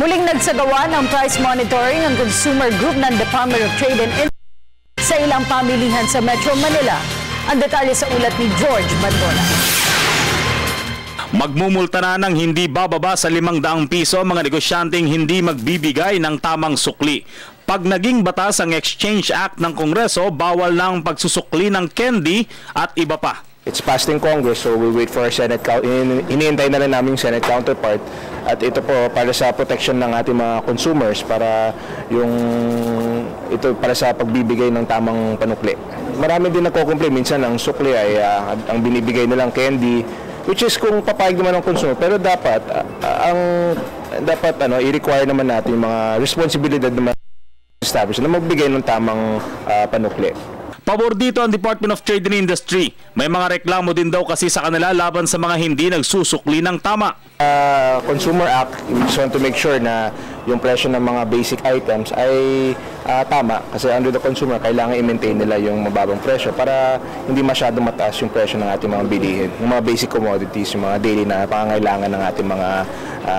Muling nagsagawa ng price monitoring ang consumer group ng Department of Trade and Industry sa ilang pamilihan sa Metro Manila. Ang detalye sa ulat ni George Bandola. Magmumulta na ng hindi bababa sa 500 piso mga negosyanteng hindi magbibigay ng tamang sukli. Pag naging batas ang Exchange Act ng Kongreso, bawal na ang pagsusukli ng candy at iba pa. It's passed in Congress, so we wait for our Senate. Iniintay na rin namin yung Senate counterpart. At ito po para sa protection ng ating mga consumers, para sa pagbibigay ng tamang panukli. Marami din nagko-complain, minsan ang sukli ay ang binibigay nilang candy, which is kung papayag naman ng consumer. Pero dapat i-require naman natin yung mga responsibilidad ng mga establishment na magbigay ng tamang panukli. Pabor dito ang Department of Trade and Industry. May mga reklamo din daw kasi sa kanila laban sa mga hindi nagsusukli ng tama. Consumer Act, we just want to make sure na yung presyo ng mga basic items ay tama. Kasi under the consumer, kailangan i-maintain nila yung mababang presyo para hindi masyadong mataas yung presyo ng ating mga bilihin. Yung mga basic commodities, yung mga daily na pangangailangan ng ating mga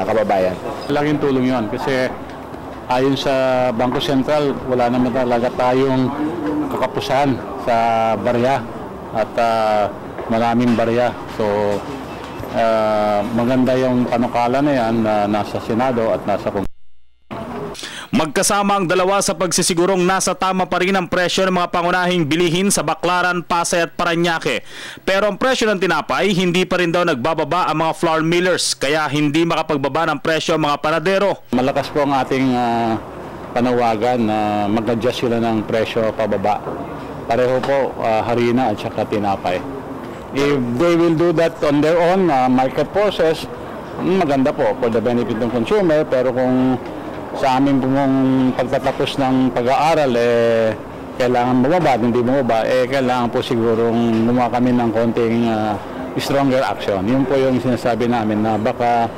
kababayan. Laking tulong yun kasi ayon sa Bangko Sentral, wala naman talaga tayong kakapusan sa barya at maraming barya. So maganda yung panukala na yan na nasa Senado at nasa Kongreso. Magkasama ang dalawa sa pagsisigurong nasa tama pa rin ang presyo ng mga pangunahing bilihin sa Baclaran, Pasay at Parañaque. Pero ang presyo ng tinapay, hindi pa rin daw nagbababa ang mga flour millers, kaya hindi makapagbaba ng presyo ang mga panadero. Malakas po ang ating panawagan na mag-adjust sila ng presyo pababa. Pareho po harina at saka tinapay. If they will do that on their own market forces, maganda po for the benefit ng consumer. Pero kung sa amin pong pagtatapos ng pag-aaral, kailangan bumaba, hindi bumaba, kailangan po sigurong gumawa kami ng konting stronger action. Yun po yung sinasabi namin na baka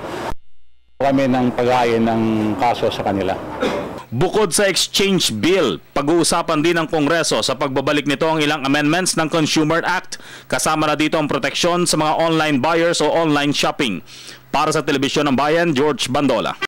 kami ng pag-ayin ng kaso sa kanila. Bukod sa exchange bill, pag-uusapan din ng Kongreso sa pagbabalik nito ang ilang amendments ng Consumer Act. Kasama na dito ang proteksyon sa mga online buyers o online shopping. Para sa Telebisyon ng Bayan, George Bandola.